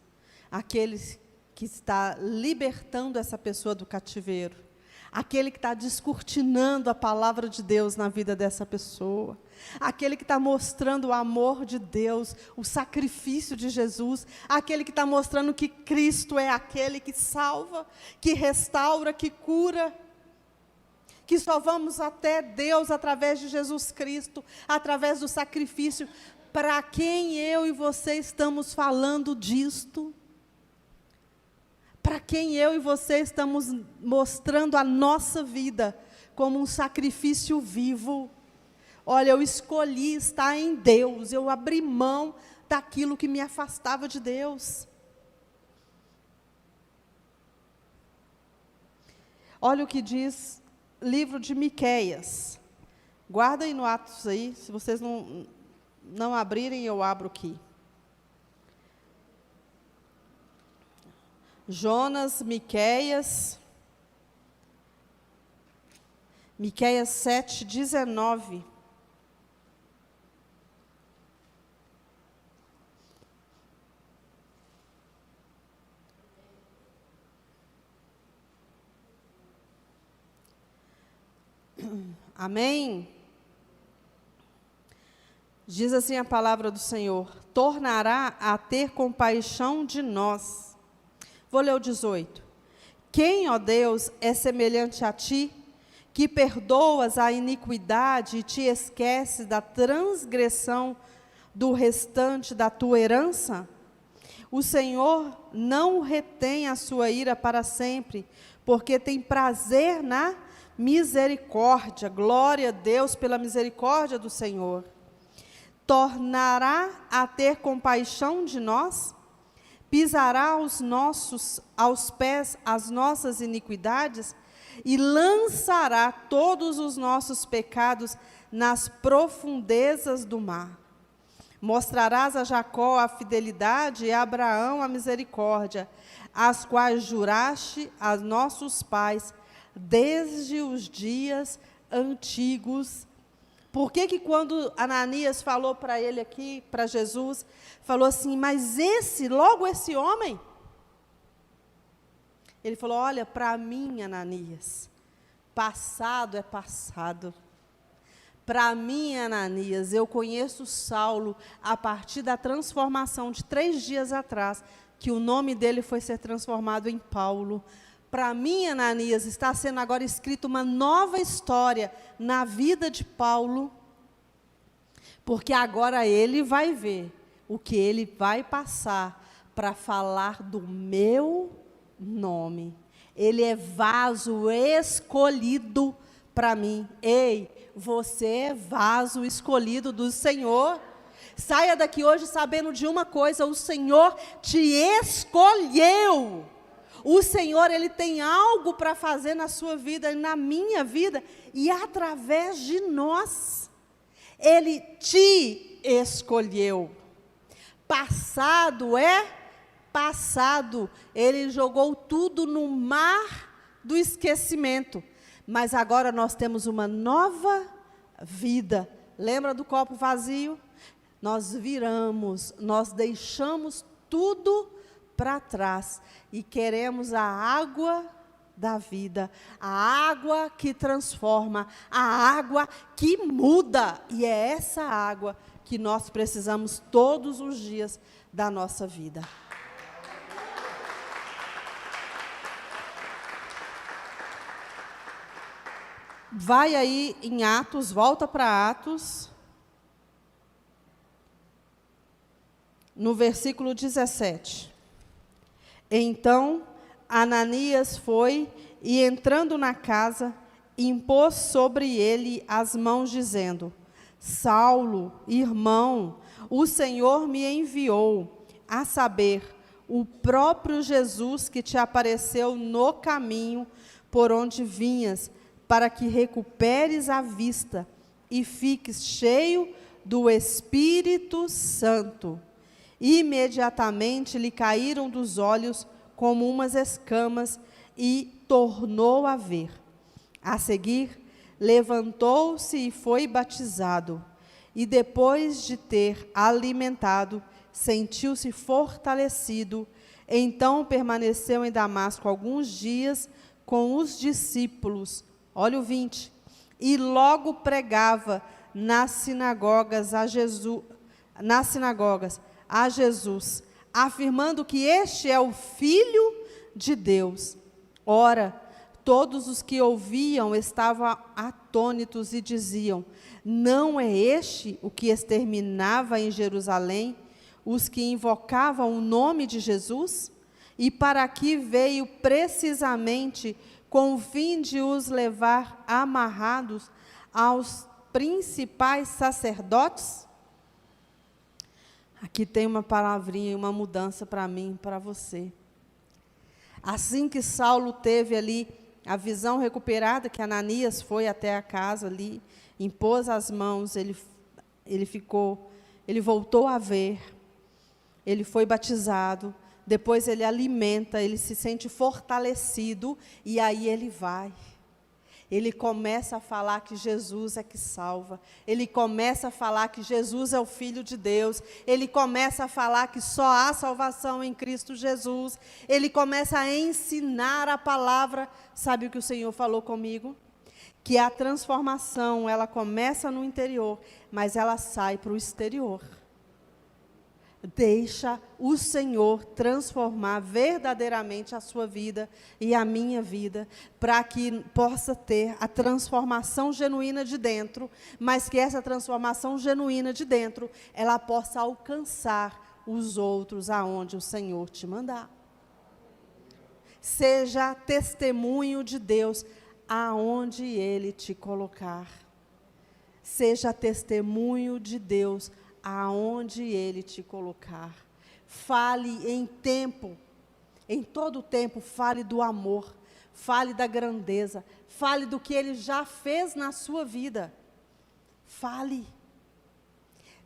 Aqueles que está libertando essa pessoa do cativeiro. Aquele que está descortinando a palavra de Deus na vida dessa pessoa. Aquele que está mostrando o amor de Deus, o sacrifício de Jesus. Aquele que está mostrando que Cristo é aquele que salva, que restaura, que cura. Que só vamos até Deus através de Jesus Cristo, através do sacrifício. Para quem eu e você estamos falando disto? Para quem eu e você estamos mostrando a nossa vida como um sacrifício vivo? Olha, eu escolhi estar em Deus, eu abri mão daquilo que me afastava de Deus. Olha o que diz livro de Miqueias. Guarda aí no Atos aí, se vocês não abrirem, eu abro aqui. Jonas, Miqueias 7:19. Amém? Diz assim a palavra do Senhor: tornará a ter compaixão de nós. Vou ler o 18. Quem, ó Deus, é semelhante a ti, que perdoas a iniquidade e te esqueces da transgressão do restante da tua herança? O Senhor não retém a sua ira para sempre, porque tem prazer na misericórdia. Glória a Deus pela misericórdia do Senhor. Tornará a ter compaixão de nós? Pisará aos pés as nossas iniquidades e lançará todos os nossos pecados nas profundezas do mar. Mostrarás a Jacó a fidelidade e a Abraão a misericórdia, as quais juraste a nossos pais desde os dias antigos. Por que quando Ananias falou para ele aqui, para Jesus, falou assim, mas logo esse homem? Ele falou, olha, para mim, Ananias, passado é passado. Para mim, Ananias, eu conheço Saulo a partir da transformação de 3 dias atrás, que o nome dele foi ser transformado em Paulo. Para mim, Ananias, está sendo agora escrita uma nova história na vida de Paulo, porque agora ele vai ver o que ele vai passar para falar do meu nome. Ele é vaso escolhido para mim. Ei, você é vaso escolhido do Senhor. Saia daqui hoje sabendo de uma coisa, o Senhor te escolheu. O Senhor, Ele tem algo para fazer na sua vida e na minha vida, e através de nós. Ele te escolheu. Passado é passado. Ele jogou tudo no mar do esquecimento. Mas agora nós temos uma nova vida. Lembra do copo vazio? Nós viramos, nós deixamos tudo para trás e queremos a água da vida, a água que transforma, a água que muda. E é essa água que nós precisamos todos os dias da nossa vida. Vai aí em Atos, volta para Atos, no versículo 17. Então, Ananias foi e, entrando na casa, impôs sobre ele as mãos, dizendo, Saulo, irmão, o Senhor me enviou, a saber, o próprio Jesus que te apareceu no caminho por onde vinhas, para que recuperes a vista e fiques cheio do Espírito Santo. Imediatamente lhe caíram dos olhos como umas escamas e tornou a ver. A seguir, levantou-se e foi batizado. E depois de ter alimentado, sentiu-se fortalecido. Então permaneceu em Damasco alguns dias com os discípulos. Olha o 20. E logo pregava nas sinagogas a Jesus, afirmando que este é o Filho de Deus. Ora, todos os que ouviam estavam atônitos e diziam, não é este o que exterminava em Jerusalém os que invocavam o nome de Jesus? E para aqui veio precisamente com o fim de os levar amarrados aos principais sacerdotes? Aqui tem uma palavrinha e uma mudança para mim e para você. Assim que Saulo teve ali a visão recuperada, que Ananias foi até a casa ali, impôs as mãos, ele voltou a ver, ele foi batizado, depois ele alimenta, ele se sente fortalecido, e aí ele vai. Ele começa a falar que Jesus é que salva. Ele começa a falar que Jesus é o Filho de Deus. Ele começa a falar que só há salvação em Cristo Jesus. Ele começa a ensinar a palavra. Sabe o que o Senhor falou comigo? Que a transformação, ela começa no interior, mas ela sai para o exterior. Deixa o Senhor transformar verdadeiramente a sua vida e a minha vida, para que possa ter a transformação genuína de dentro, mas que essa transformação genuína de dentro, ela possa alcançar os outros aonde o Senhor te mandar. Seja testemunho de Deus aonde Ele te colocar. Seja testemunho de Deus aonde Ele te colocar. Fale em todo tempo, fale do amor, Fale da grandeza. Fale do que Ele já fez na sua vida. Fale.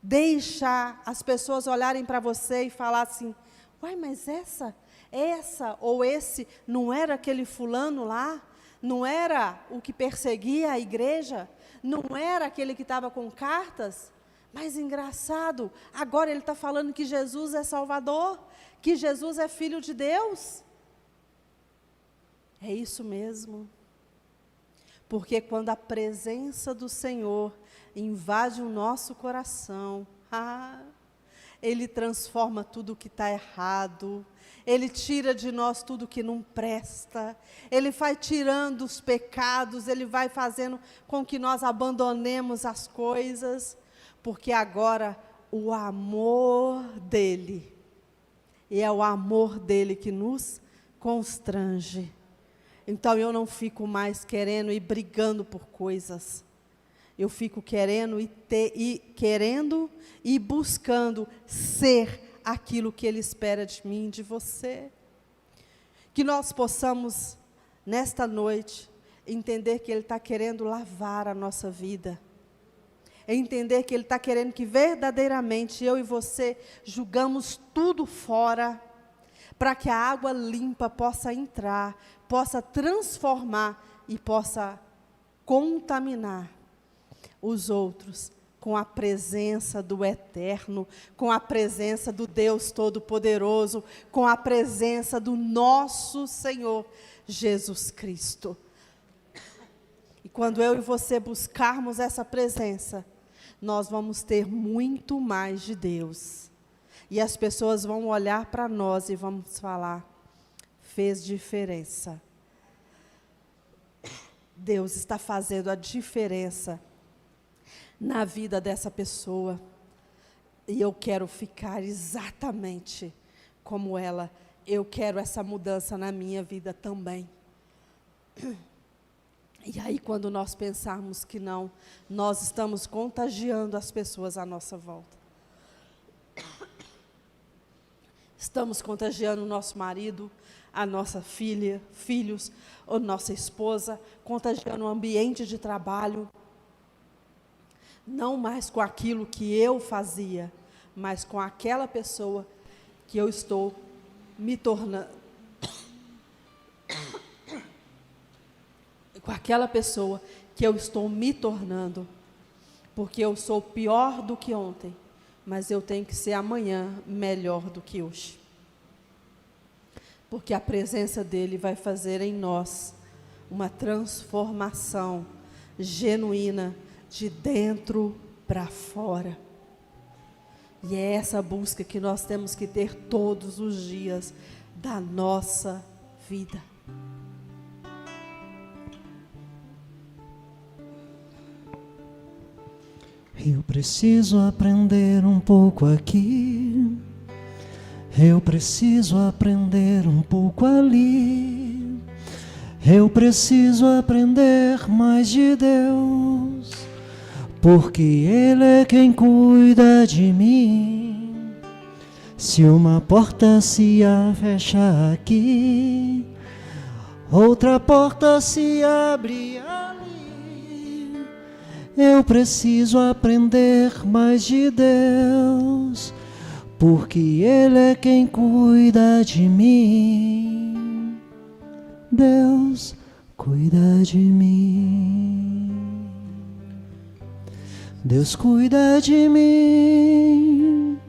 Deixa as pessoas olharem para você e falar assim: uai, mas essa ou esse não era aquele fulano lá? Não era o que perseguia a igreja? Não era aquele que estava com cartas? Mas engraçado, agora ele está falando que Jesus é Salvador, que Jesus é Filho de Deus. É isso mesmo. Porque quando a presença do Senhor invade o nosso coração, Ele transforma tudo que está errado, Ele tira de nós tudo que não presta, Ele vai tirando os pecados, Ele vai fazendo com que nós abandonemos as coisas, porque agora o amor dEle, e é o amor dEle que nos constrange. Então eu não fico mais querendo e brigando por coisas. Eu fico querendo e buscando ser aquilo que Ele espera de mim, de você. Que nós possamos, nesta noite, entender que Ele está querendo lavar a nossa vida. Entender que Ele está querendo que verdadeiramente eu e você julgamos tudo fora, para que a água limpa possa entrar, possa transformar e possa contaminar os outros com a presença do Eterno, com a presença do Deus Todo-Poderoso, com a presença do nosso Senhor Jesus Cristo. E quando eu e você buscarmos essa presença, nós vamos ter muito mais de Deus. E as pessoas vão olhar para nós e vamos falar: fez diferença. Deus está fazendo a diferença na vida dessa pessoa. E eu quero ficar exatamente como ela. Eu quero essa mudança na minha vida também. E aí, quando nós pensarmos que não, nós estamos contagiando as pessoas à nossa volta. Estamos contagiando o nosso marido, a nossa filha, filhos, a nossa esposa, contagiando o ambiente de trabalho. Não mais com aquilo que eu fazia, mas com aquela pessoa que eu estou me tornando. Com aquela pessoa que eu estou me tornando. Porque eu sou pior do que ontem, mas eu tenho que ser amanhã melhor do que hoje. Porque a presença dEle vai fazer em nós uma transformação genuína, de dentro para fora. E é essa busca que nós temos que ter todos os dias da nossa vida. Eu preciso aprender um pouco aqui, eu preciso aprender um pouco ali, eu preciso aprender mais de Deus, porque Ele é quem cuida de mim. Se uma porta se fecha aqui, outra porta se abre ali. Eu preciso aprender mais de Deus, porque Ele é quem cuida de mim. Deus cuida de mim. Deus cuida de mim.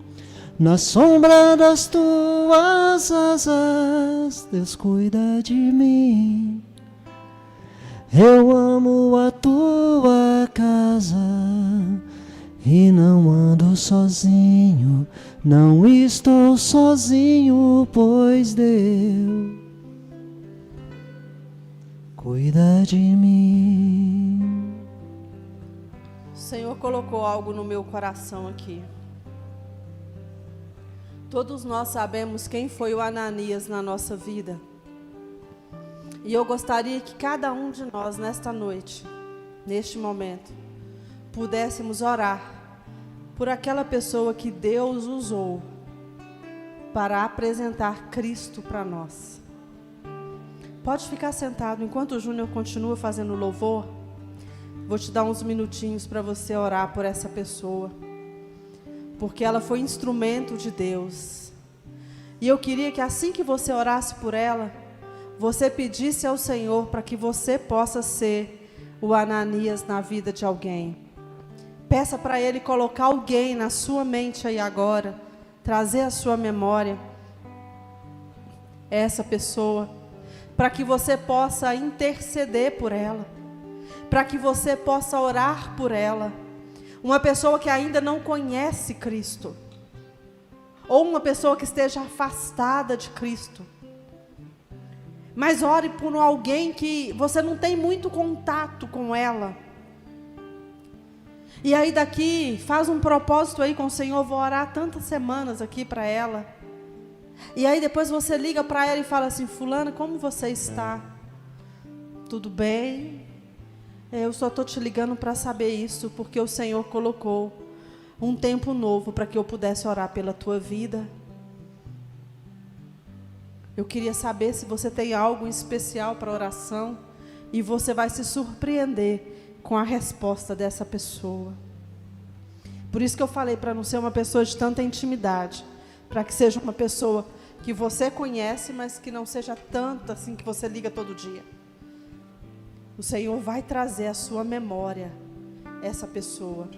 Na sombra das tuas asas, Deus cuida de mim. Eu amo a tua casa e não ando sozinho, não estou sozinho, pois Deus cuida de mim. O Senhor colocou algo no meu coração aqui. Todos nós sabemos quem foi o Ananias na nossa vida. E eu gostaria que cada um de nós, nesta noite, neste momento, pudéssemos orar por aquela pessoa que Deus usou para apresentar Cristo para nós. Pode ficar sentado enquanto o Júnior continua fazendo louvor. Vou te dar uns minutinhos para você orar por essa pessoa, porque ela foi instrumento de Deus. E eu queria que assim que você orasse por ela, você pedisse ao Senhor para que você possa ser o Ananias na vida de alguém. Peça para Ele colocar alguém na sua mente aí agora, trazer à sua memória essa pessoa, para que você possa interceder por ela, para que você possa orar por ela. Uma pessoa que ainda não conhece Cristo, ou uma pessoa que esteja afastada de Cristo. Mas ore por alguém que você não tem muito contato com ela. E aí daqui, faz um propósito aí com o Senhor, vou orar tantas semanas aqui para ela. E aí depois você liga para ela e fala assim: fulana, como você está? Tudo bem? Eu só estou te ligando para saber isso, porque o Senhor colocou um tempo novo para que eu pudesse orar pela tua vida. Eu queria saber se você tem algo especial para oração, e você vai se surpreender com a resposta dessa pessoa. Por isso que eu falei para não ser uma pessoa de tanta intimidade, para que seja uma pessoa que você conhece, mas que não seja tanta assim que você liga todo dia. O Senhor vai trazer à sua memória essa pessoa.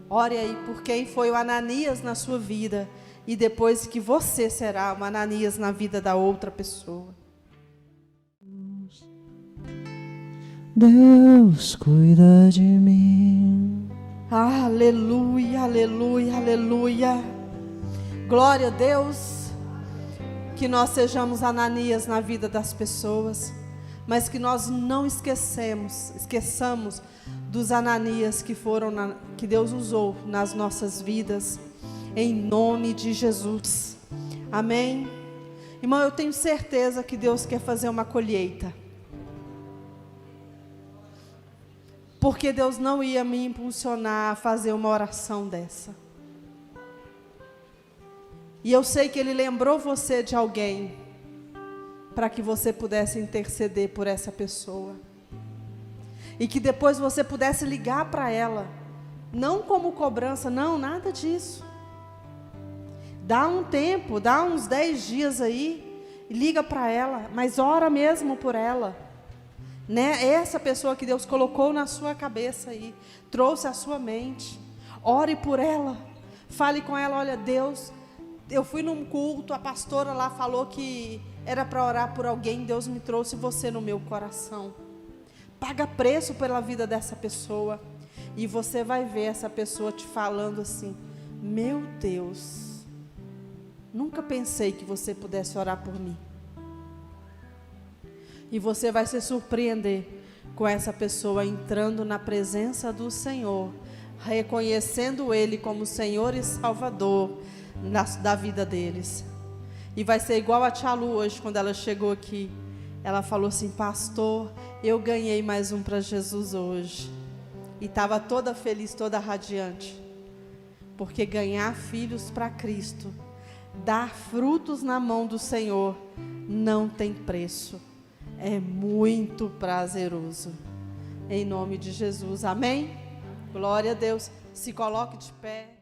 Ore aí por quem foi o Ananias na sua vida, e depois que você será o Ananias na vida da outra pessoa. Deus cuida de mim. Aleluia, aleluia, aleluia. Glória a Deus. Que nós sejamos Ananias na vida das pessoas, mas que nós não esqueçamos dos Ananias que Deus usou nas nossas vidas, em nome de Jesus. Amém? Irmão, eu tenho certeza que Deus quer fazer uma colheita, porque Deus não ia me impulsionar a fazer uma oração dessa. E eu sei que Ele lembrou você de alguém, para que você pudesse interceder por essa pessoa. E que depois você pudesse ligar para ela, não como cobrança, não, nada disso. Dá um tempo, dá uns 10 dias aí, e liga para ela, mas ora mesmo por ela. Né? Essa pessoa que Deus colocou na sua cabeça aí, trouxe à sua mente, ore por ela, fale com ela: olha, Deus, eu fui num culto, a pastora lá falou que era para orar por alguém, Deus me trouxe você no meu coração. Paga preço pela vida dessa pessoa, e você vai ver essa pessoa te falando assim: meu Deus, nunca pensei que você pudesse orar por mim. E você vai se surpreender com essa pessoa entrando na presença do Senhor, reconhecendo Ele como Senhor e Salvador da vida deles. E vai ser igual a tia Lu hoje, quando ela chegou aqui. Ela falou assim: pastor, eu ganhei mais um para Jesus hoje. E estava toda feliz, toda radiante. Porque ganhar filhos para Cristo, dar frutos na mão do Senhor, não tem preço. É muito prazeroso. Em nome de Jesus, amém? Glória a Deus. Se coloque de pé.